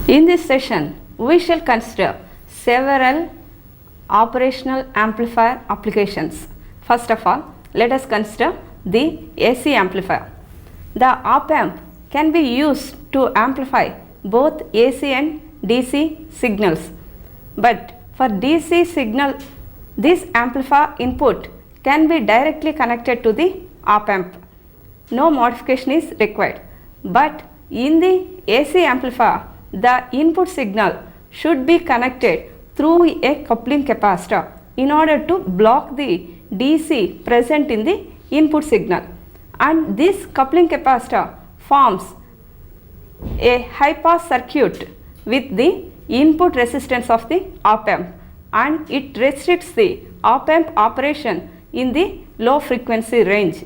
In this session, we shall consider several operational amplifier applications. First of all, let us consider the AC amplifier. The op-amp can be used to amplify both AC and DC signals. But for DC signal, this amplifier input can be directly connected to the op-amp. No modification is required. But in the AC amplifier, the input signal should be connected through a coupling capacitor in order to block the DC present in the input signal, and this coupling capacitor forms a high pass circuit with the input resistance of the op-amp, and it restricts the op-amp operation in the low frequency range.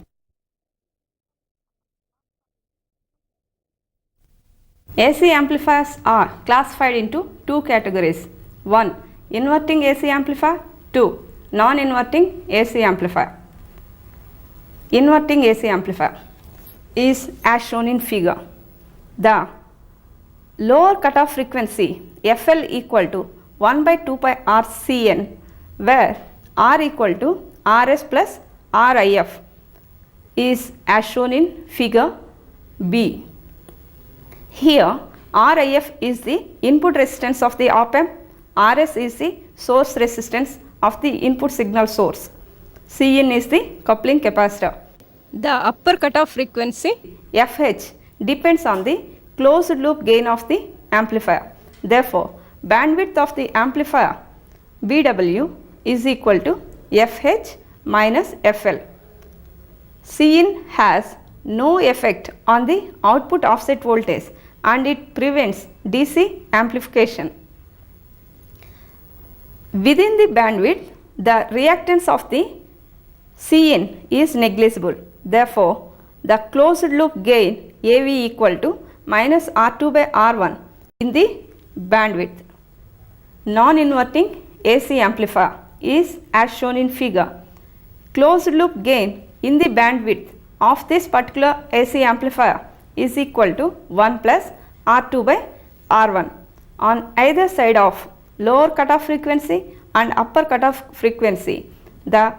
AC amplifiers are classified into two categories. 1. Inverting AC amplifier. 2. Non-inverting AC amplifier. Inverting AC amplifier is as shown in figure. The lower cutoff frequency FL equal to 1 by 2 pi RCN, where R equal to RS plus RIF is as shown in figure B. Here RIF is the input resistance of the op-amp, RS is the source resistance of the input signal source, Cin is the coupling capacitor. The upper cutoff frequency FH depends on the closed loop gain of the amplifier. Therefore, bandwidth of the amplifier BW is equal to FH minus FL. Cin has no effect on the output offset voltage and it prevents DC amplification. Within the bandwidth, the reactance of the Cin is negligible. Therefore, the closed loop gain AV equal to minus R2 by R1 in the bandwidth. Non-inverting AC amplifier is as shown in figure. Closed loop gain in the bandwidth of this particular AC amplifier is equal to 1 plus R2 by R1 on either side of lower cutoff frequency and upper cutoff frequency. The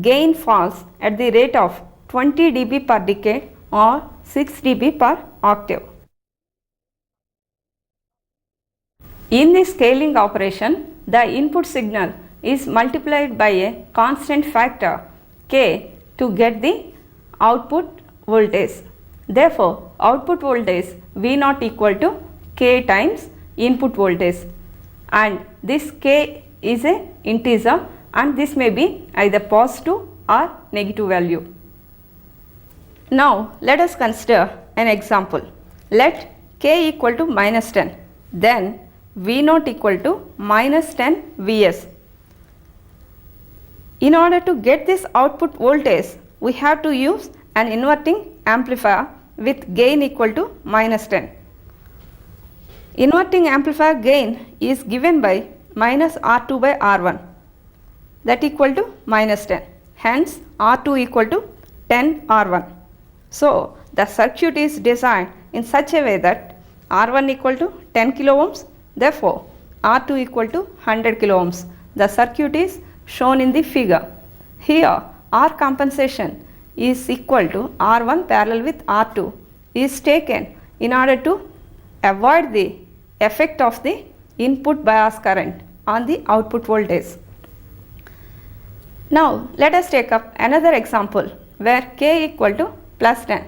gain falls at the rate of 20 dB per decade or 6 dB per octave. In the scaling operation, the input signal is multiplied by a constant factor K to get the output voltage. Therefore, output voltage V0 equal to K times input voltage, and this K is a integer and this may be either positive or negative value. Now, let us consider an example. Let K equal to minus 10, then V0 equal to minus 10 Vs. In order to get this output voltage, we have to use an inverting amplifier with gain equal to minus 10. Inverting amplifier gain is given by minus R2 by R1, that equal to minus 10. Hence, R2 equal to 10 R1. So, the circuit is designed in such a way that R1 equal to 10 kilo ohms, therefore, R2 equal to 100 kilo ohms. The circuit is shown in the figure. Here, R compensation is equal to R1 parallel with R2 is taken in order to avoid the effect of the input bias current on the output voltage. Now let us take up another example where K equal to plus 10,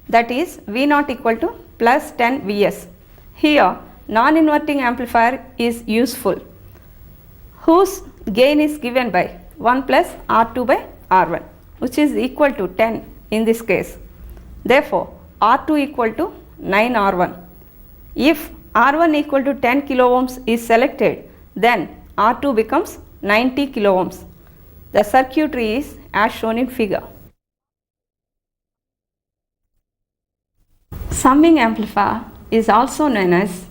that is V0 equal to plus 10 Vs. Here non-inverting amplifier is useful, whose gain is given by 1 plus R2 by R1, which is equal to 10 in this case. Therefore R2 equal to 9 R1. If R1 equal to 10 kilo ohms is selected, then R2 becomes 90 kilo ohms. The circuitry is as shown in figure. Summing amplifier is also known as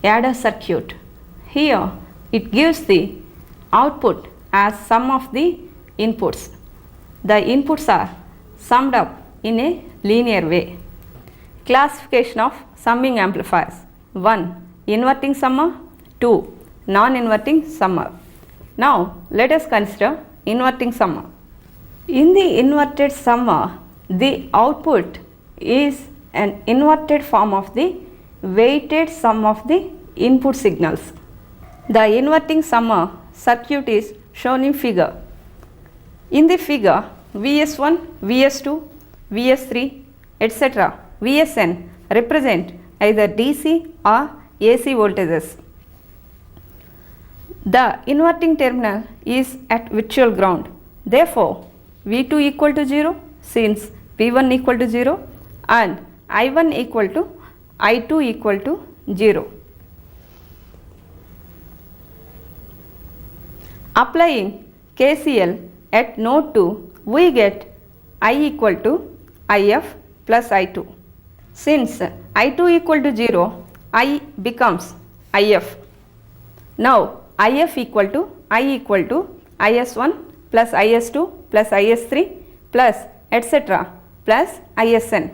adder circuit. Here it gives the output as sum of the inputs. The inputs are summed up in a linear way. Classification of summing amplifiers: 1. Inverting summer, 2. Non-inverting summer. Now let us consider inverting summer. In the inverted summer, the output is an inverted form of the weighted sum of the input signals. The inverting summer circuit is shown in figure. In the figure, Vs1, Vs2, Vs3, etc. Vsn represent either DC or AC voltages. The inverting terminal is at virtual ground. Therefore, V2 equal to 0 since V1 equal to 0 and I1 equal to I2 equal to 0. Applying KCL at node 2, we get I equal to IF plus I2. Since I2 equal to 0, I becomes IF. Now IF equal to IS1 plus IS2 plus IS3 plus etc. plus ISN,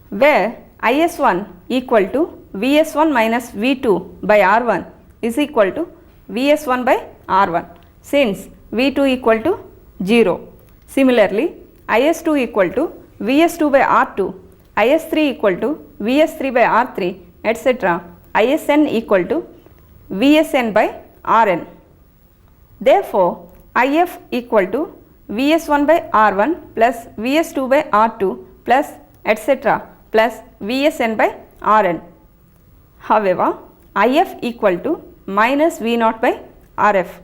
where IS1 equal to Vs1 minus V2 by R1 is equal to Vs1 by R1 since V2 equal to 0. Similarly, IS2 equal to Vs2 by R2, IS3 equal to Vs3 by R3, etc. ISN equal to Vsn by Rn. Therefore, IF equal to Vs1 by R1 plus Vs2 by R2 plus etc. plus Vsn by Rn. However, IF equal to minus V0 by Rf.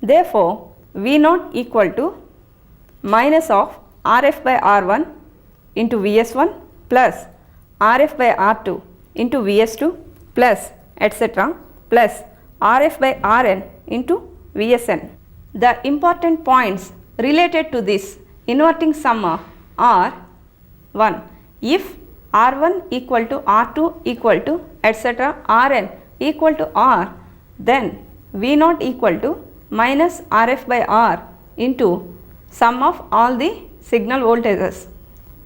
Therefore, V0 equal to minus of Rf by R1 into Vs1 plus Rf by R2 into Vs2 plus etc. plus Rf by Rn into Vsn. The important points related to this inverting summer are: 1. If R1 equal to R2 equal to etc. Rn equal to R, then V0 equal to minus Rf by R into sum of all the signal voltages,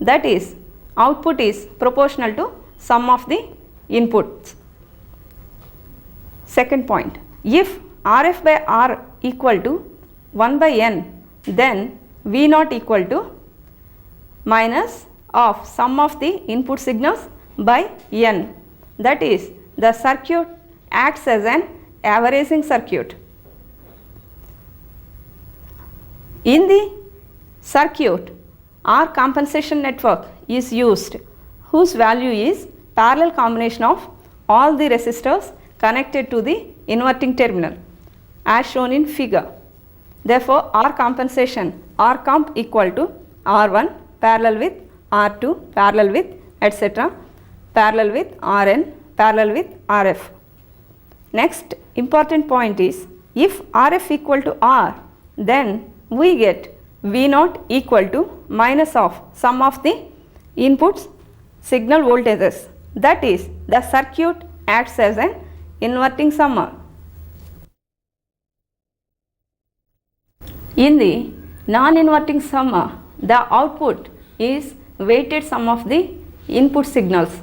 that is output is proportional to sum of the inputs. Second point, if Rf by R equal to 1 by n, then V0 equal to minus of sum of the input signals by n, that is the circuit acts as an averaging circuit. In the circuit, R compensation network is used, whose value is parallel combination of all the resistors connected to the inverting terminal as shown in figure. Therefore, R compensation, R comp equal to R1 parallel with R2 parallel with etc. parallel with Rn parallel with Rf. Next important point is, if Rf equal to R, then we get V0 equal to minus of sum of the inputs signal voltages, that is the circuit acts as an inverting summer. In the non-inverting summer, the output is weighted sum of the input signals,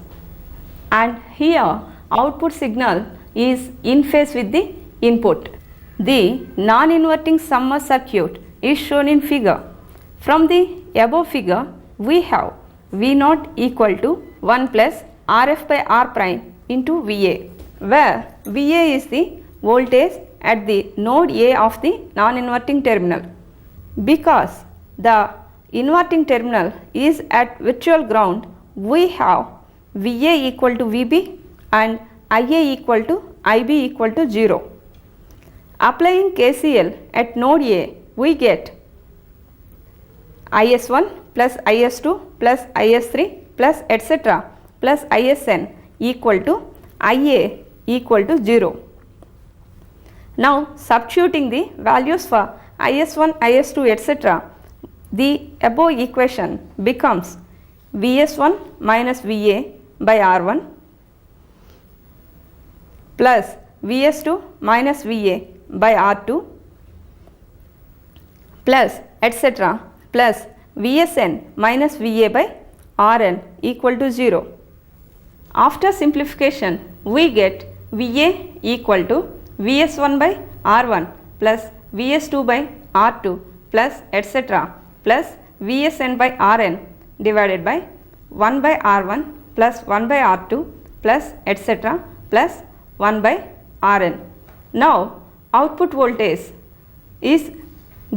and here output signal is in phase with the input. The non-inverting summer circuit is shown in figure. From the above figure, we have V0 equal to 1 plus Rf by R prime into Va, where Va is the voltage at the node A of the non-inverting terminal. Because the inverting terminal is at virtual ground, we have Va equal to Vb and Ia equal to Ib equal to 0. Applying KCL at node A, we get IS1 plus IS2 plus IS3 plus etc. plus ISN equal to Ia equal to 0. Now substituting the values for IS1, IS2 etc., the above equation becomes Vs1 minus Va by R1 plus Vs2 minus Va by R2 plus etc. plus Vsn minus Va by Rn equal to 0. After simplification, we get Va equal to Vs1 by R1 plus Vs2 by R2 plus etc. plus Vsn by Rn divided by 1 by R1 plus 1 by R2 plus etc. plus 1 by Rn. Now output voltage is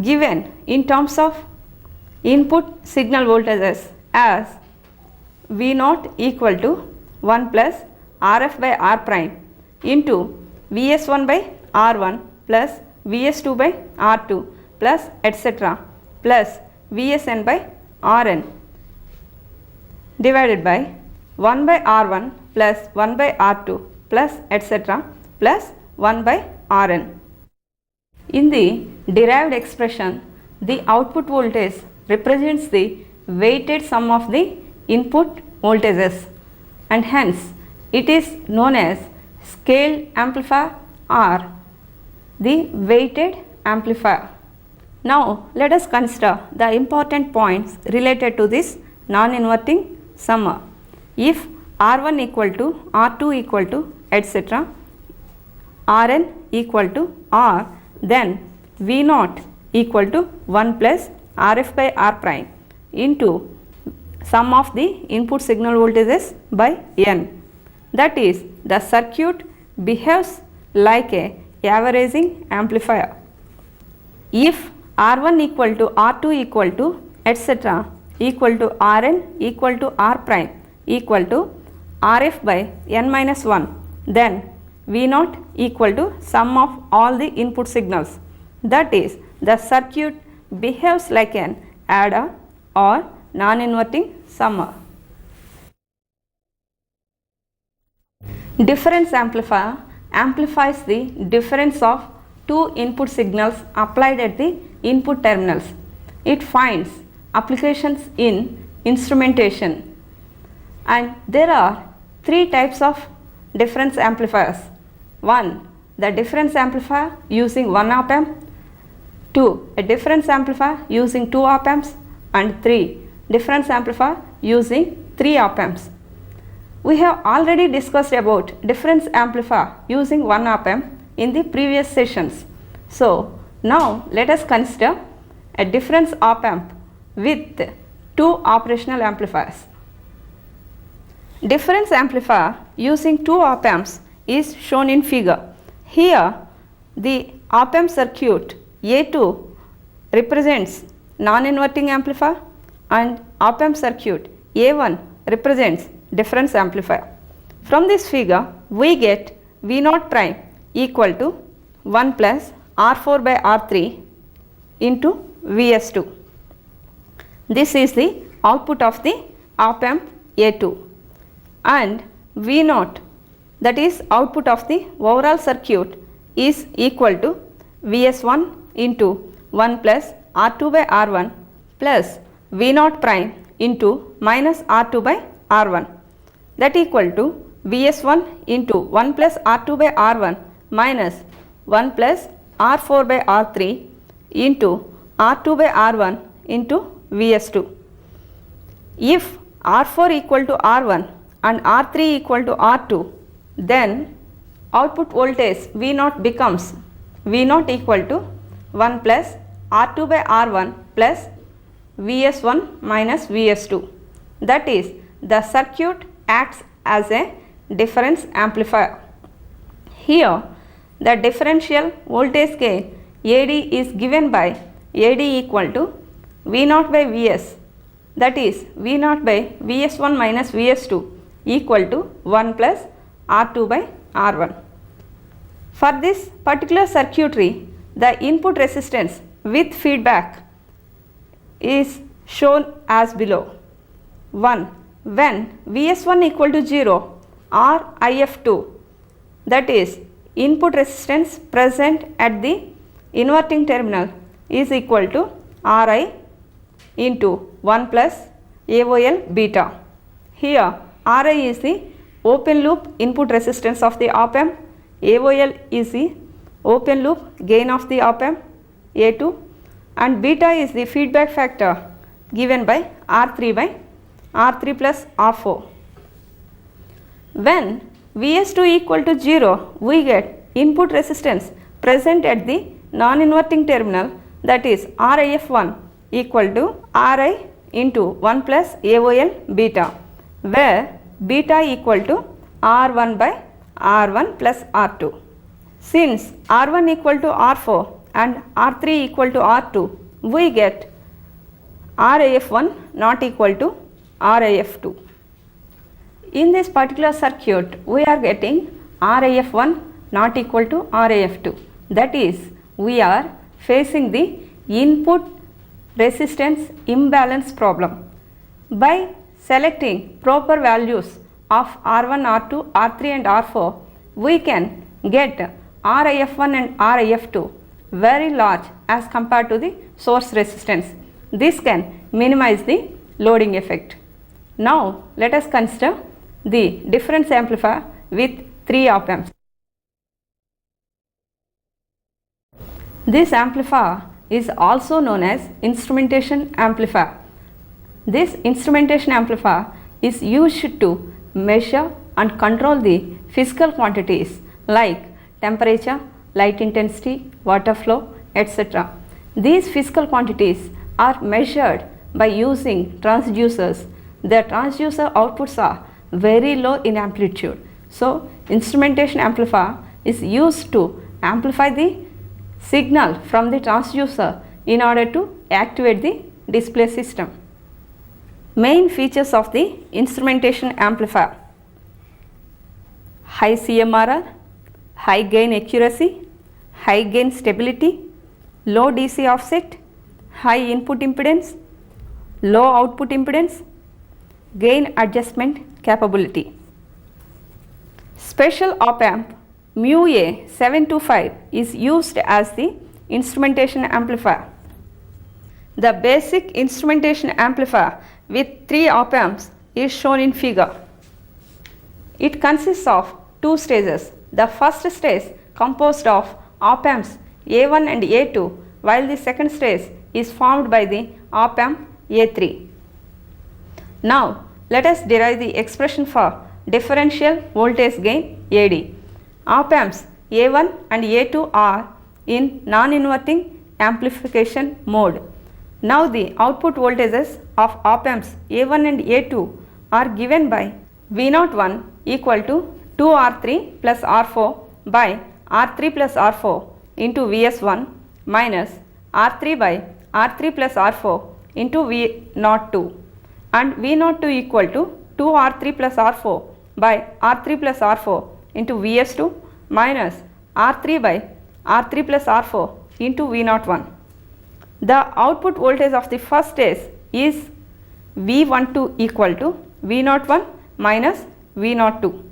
given in terms of input signal voltages as V0 equal to 1 plus Rf by R prime into Vs1 by R1 plus Vs2 by R2 plus etc. plus Vsn by Rn divided by 1 by R1 plus 1 by R2 plus etc. plus 1 by Rn. In the derived expression, the output voltage represents the weighted sum of the input voltages, and hence it is known as scaled amplifier or the weighted amplifier. Now let us consider the important points related to this non-inverting summer. If R1 equal to R2 equal to etc., Rn equal to R, then V0 equal to 1 plus Rf by R prime into sum of the input signal voltages by N. That is, the circuit behaves like a averaging amplifier. If R1 equal to R2 equal to etc. equal to Rn equal to R prime equal to Rf by N minus 1, then V0 equal to sum of all the input signals. That is, the circuit behaves like an adder or non-inverting summer. Difference amplifier amplifies the difference of two input signals applied at the input terminals. It finds applications in instrumentation, and there are three types of difference amplifiers. 1. The difference amplifier using 1 op amp, 2. A difference amplifier using 2 op amps, and 3. Difference amplifier using 3 op amps. We have already discussed about difference amplifier using 1 op amp in the previous sessions. So now let us consider a difference op amp with 2 operational amplifiers. Difference amplifier using 2 op amps is shown in figure. Here the op amp circuit A2 represents non-inverting amplifier and op amp circuit A1 represents difference amplifier. From this figure we get V0 prime equal to 1 plus R4 by R3 into Vs2. This is the output of the op amp A2, and V0, that is output of the overall circuit, is equal to Vs1 into 1 plus R2 by R1 plus V0 prime into minus R2 by R1, that equal to Vs1 into 1 plus R2 by R1 minus 1 plus R4 by R3 into R2 by R1 into Vs2. If R4 equal to R1 and R3 equal to R2, then output voltage V0 becomes V0 equal to 1 plus R2 by R1 plus Vs1 minus Vs2. That is, the circuit acts as a difference amplifier. Here, the differential voltage gain AD is given by AD equal to V0 by Vs, that is V0 by Vs1 minus Vs2 equal to 1 plus R2 by R1. For this particular circuitry, the input resistance with feedback is shown as below. 1. When Vs1 equal to 0 or If2, that is input resistance present at the inverting terminal is equal to Ri into 1 plus AOL beta. Here Ri is the open loop input resistance of the op amp, AOL is the open loop gain of the op amp A2, and beta is the feedback factor given by R3 plus R4. When Vs2 equal to 0, we get input resistance present at the non-inverting terminal, that is Rif1 equal to Ri into 1 plus AOL beta, where beta equal to R1 by R1 plus R2. Since R1 equal to R4 and R3 equal to R2, we get Rif1 not equal to Rif2. In this particular circuit, we are getting Rif1 not equal to Rif2. That is, we are facing the input resistance imbalance problem. By selecting proper values of R1, R2, R3 and R4, we can get Rif1 and Rif2 very large as compared to the source resistance. This can minimize the loading effect. Now let us consider the difference amplifier with 3 op amps. This amplifier is also known as instrumentation amplifier. This instrumentation amplifier is used to measure and control the physical quantities like temperature, light intensity, water flow, etc. These physical quantities are measured by using transducers. The transducer outputs are very low in amplitude. So, instrumentation amplifier is used to amplify the signal from the transducer in order to activate the display system. Main features of the instrumentation amplifier: high CMRR, high gain accuracy, high gain stability, low DC offset, high input impedance, low output impedance, gain adjustment capability. Special op amp mu A 725 is used as the instrumentation amplifier. The basic instrumentation amplifier with 3 op amps is shown in figure. It consists of 2 stages. The first stage composed of op amps A1 and A2, while the second stage is formed by the op amp A3. Now let us derive the expression for differential voltage gain AD. Op amps A1 and A2 are in non-inverting amplification mode. Now the output voltages of op amps A1 and A2 are given by V01 equal to 2R3 plus R4 by R3 plus R4 into Vs1 minus R3 by R3 plus R4 into V02, and V02 equal to 2R3 plus R4 by R3 plus R4 into Vs2 minus R3 by R3 plus R4 into V01. The output voltage of the first stage is V12 equal to V01 minus V02.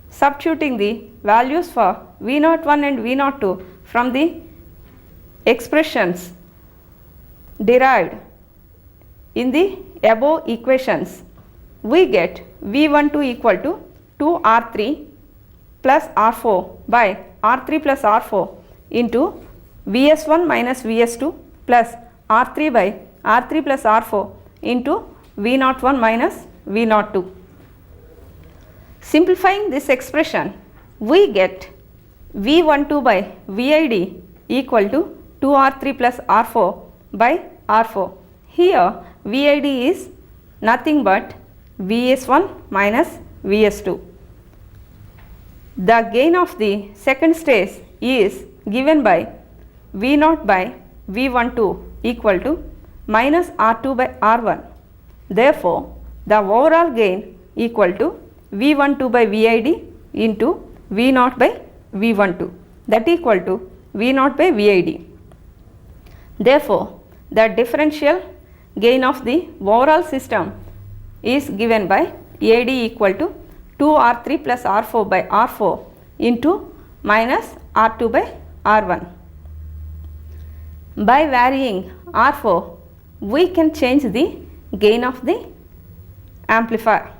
Substituting the values for V01 and V02 from the expressions derived in the above equations, we get V12 equal to 2R3 plus R4 by R3 plus R4 into Vs1 minus Vs2 plus R3 by R3 plus R4 into V01 minus V02. Simplifying this expression, we get V12 by Vid equal to 2R3 plus R4 by R4. Here Vid is nothing but Vs1 minus Vs2. The gain of the second stage is given by V0 by V12 equal to minus R2 by R1. Therefore, the overall gain equal to V12 by VID into V0 by V12, that equal to V0 by VID. Therefore, the differential gain of the overall system is given by AD equal to 2R3 plus R4 by R4 into minus R2 by R1. By varying R4, we can change the gain of the amplifier.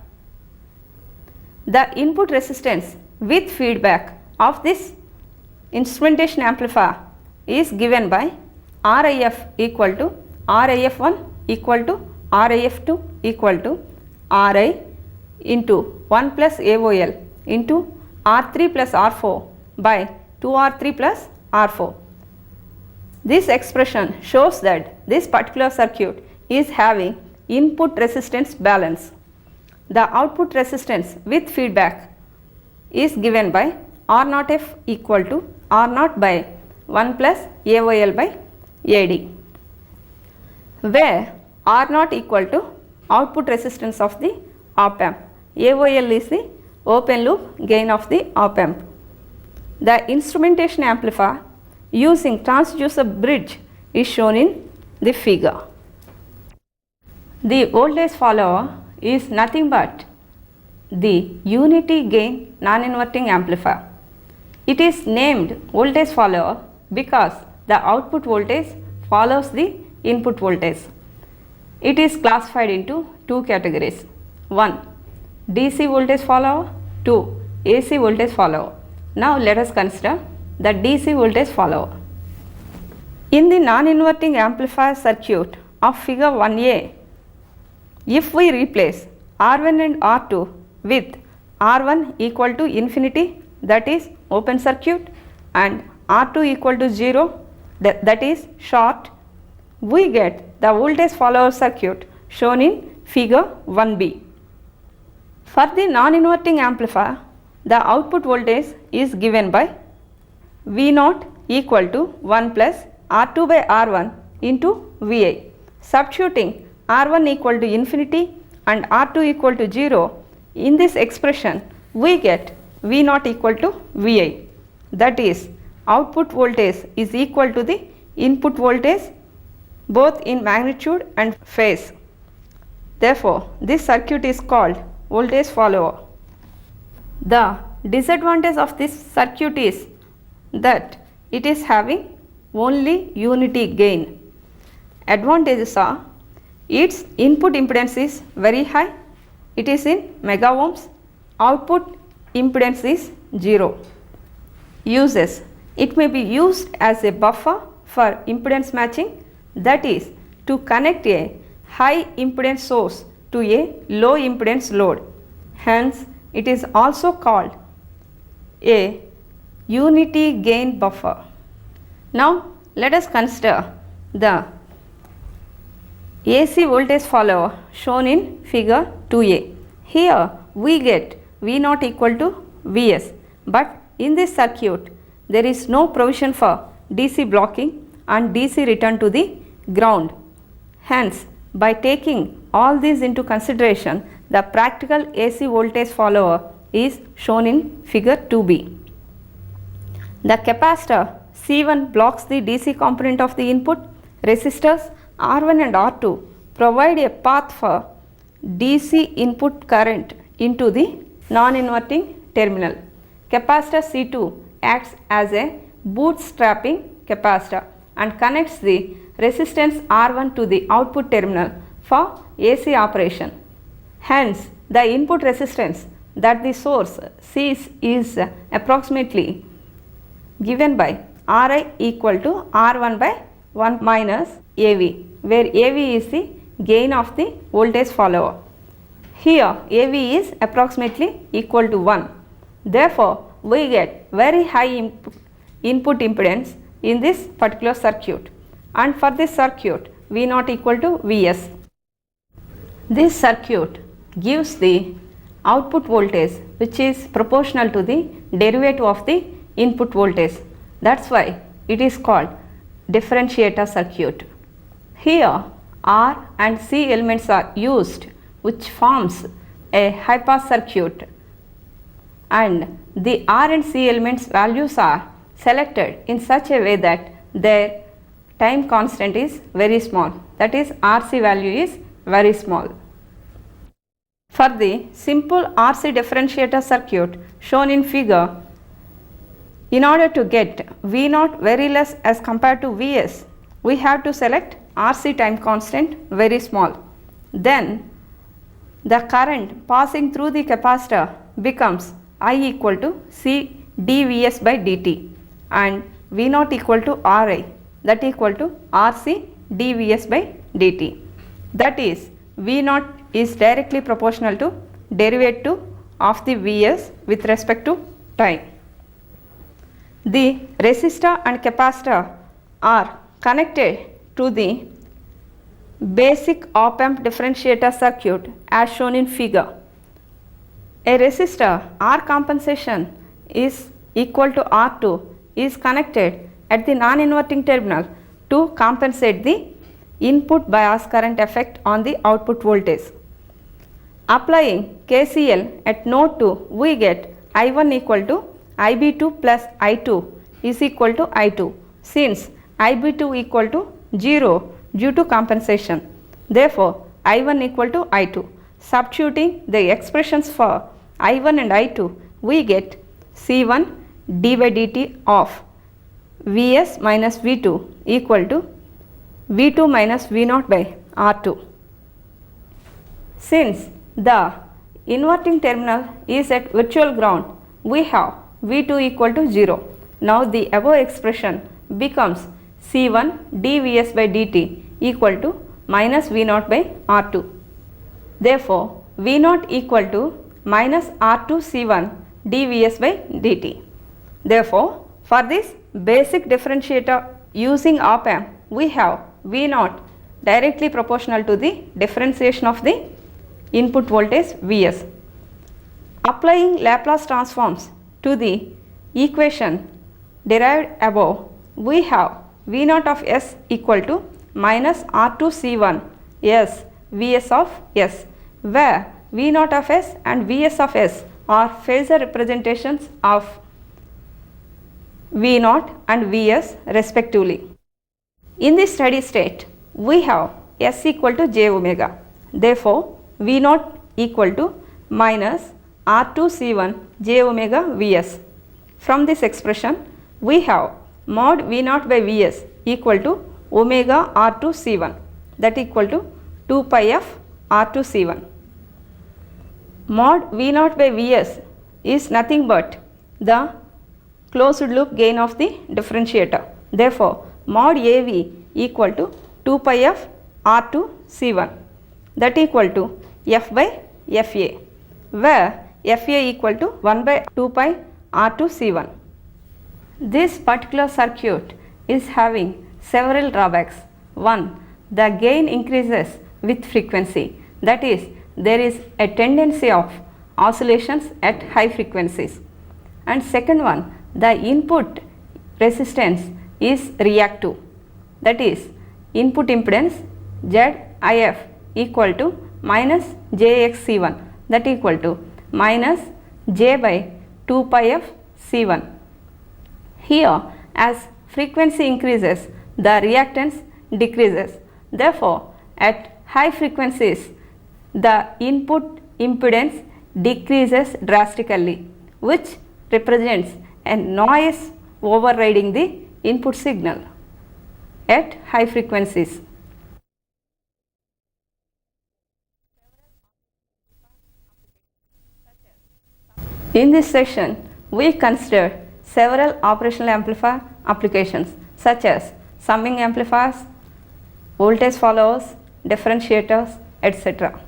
The input resistance with feedback of this instrumentation amplifier is given by RIF equal to RIF1 equal to RIF2 equal to RI into 1 plus AOL into R3 plus R4 by 2R3 plus R4. This expression shows that this particular circuit is having input resistance balance. The output resistance with feedback is given by R0F equal to R0 by 1 plus AOL by AD, where R0 equal to output resistance of the op amp, AOL is the open loop gain of the op amp. The instrumentation amplifier using transducer bridge is shown in the figure. The voltage follower is nothing but the unity gain non-inverting amplifier. It is named voltage follower because the output voltage follows the input voltage. It is classified into two categories: 1. DC voltage follower, 2. AC voltage follower. Now let us consider the DC voltage follower. In the non-inverting amplifier circuit of figure 1A, if we replace R1 and R2 with R1 equal to infinity, that is open circuit, and R2 equal to 0, that is short, we get the voltage follower circuit shown in figure 1B. For the non-inverting amplifier, the output voltage is given by V0 equal to 1 plus R2 by R1 into Vi. Substituting R1 equal to infinity and R2 equal to 0, in this expression we get V0 equal to Vi. That is, output voltage is equal to the input voltage both in magnitude and phase. Therefore, this circuit is called voltage follower. The disadvantage of this circuit is that it is having only unity gain. Advantages are its input impedance is very high, it is in mega ohms, output impedance is 0. Uses: it may be used as a buffer for impedance matching, that is to connect a high impedance source to a low impedance load. Hence, it is also called a unity gain buffer. Now, let us consider the AC voltage follower shown in figure 2A. Here we get V0 equal to Vs, but in this circuit there is no provision for DC blocking and DC return to the ground. Hence, by taking all these into consideration, the practical AC voltage follower is shown in figure 2B. The capacitor C1 blocks the DC component of the input. Resistors R1 and R2 provide a path for DC input current into the non-inverting terminal. Capacitor C2 acts as a bootstrapping capacitor and connects the resistance R1 to the output terminal for AC operation. Hence, the input resistance that the source sees is approximately given by Ri equal to R1 by 1 minus AV, where AV is the gain of the voltage follower. Here AV is approximately equal to 1. Therefore, we get very high input impedance in this particular circuit, and for this circuit V0 equal to Vs. This circuit gives the output voltage which is proportional to the derivative of the input voltage. That's why it is called differentiator circuit. Here R and C elements are used, which forms a high pass circuit, and the R and C elements values are selected in such a way that their time constant is very small, that is RC value is very small. For the simple RC differentiator circuit shown in figure, in order to get V0 very less as compared to Vs, we have to select RC time constant very small. Then the current passing through the capacitor becomes I equal to C dVs by dt and V0 equal to Ri, that equal to RC dVs by dt. That is, V0 is directly proportional to derivative of the Vs with respect to time. The resistor and capacitor are connected to the basic op-amp differentiator circuit as shown in figure. A resistor R compensation is equal to R2 is connected at the non-inverting terminal to compensate the input bias current effect on the output voltage. Applying KCL at node 2, we get I1 equal to IB2 plus I2 is equal to I2, since IB2 equal to 0 due to compensation. Therefore, I1 equal to I2. Substituting the expressions for I1 and I2, we get C1 d by dt of Vs minus V2 equal to V2 minus V0 by R2. Since the inverting terminal is at virtual ground, we have V2 equal to 0. Now the above expression becomes C1 dVs by dt equal to minus V0 by R2. Therefore, V0 equal to minus R2 C1 dVs by dt. Therefore, for this basic differentiator using op-amp, we have V0 directly proportional to the differentiation of the input voltage Vs. Applying Laplace transforms to the equation derived above, we have V0 of S equal to minus R2 C1 S Vs of S, where V0 of S and Vs of S are phasor representations of V0 and Vs respectively. In the steady state, we have S equal to j omega. Therefore, V0 equal to minus R2 C1 j omega Vs. From this expression, we have mod V0 by Vs equal to omega R2 C1, that equal to 2 pi f R2 C1. Mod V0 by Vs is nothing but the closed loop gain of the differentiator. Therefore, mod AV equal to 2 pi f R2 C1, that equal to f by Fa, where Fa equal to 1 by 2 pi R2 C1. This particular circuit is having several drawbacks. 1. The gain increases with frequency, that is, there is a tendency of oscillations at high frequencies. And second one, the input resistance is reactive, that is, input impedance ZIF equal to minus JXC1, that equal to minus J by 2 pi f C1. Here, as frequency increases, the reactance decreases. Therefore, at high frequencies, the input impedance decreases drastically, which represents a noise overriding the input signal at high frequencies. In this session, we consider several operational amplifier applications such as summing amplifiers, voltage followers, differentiators, etc.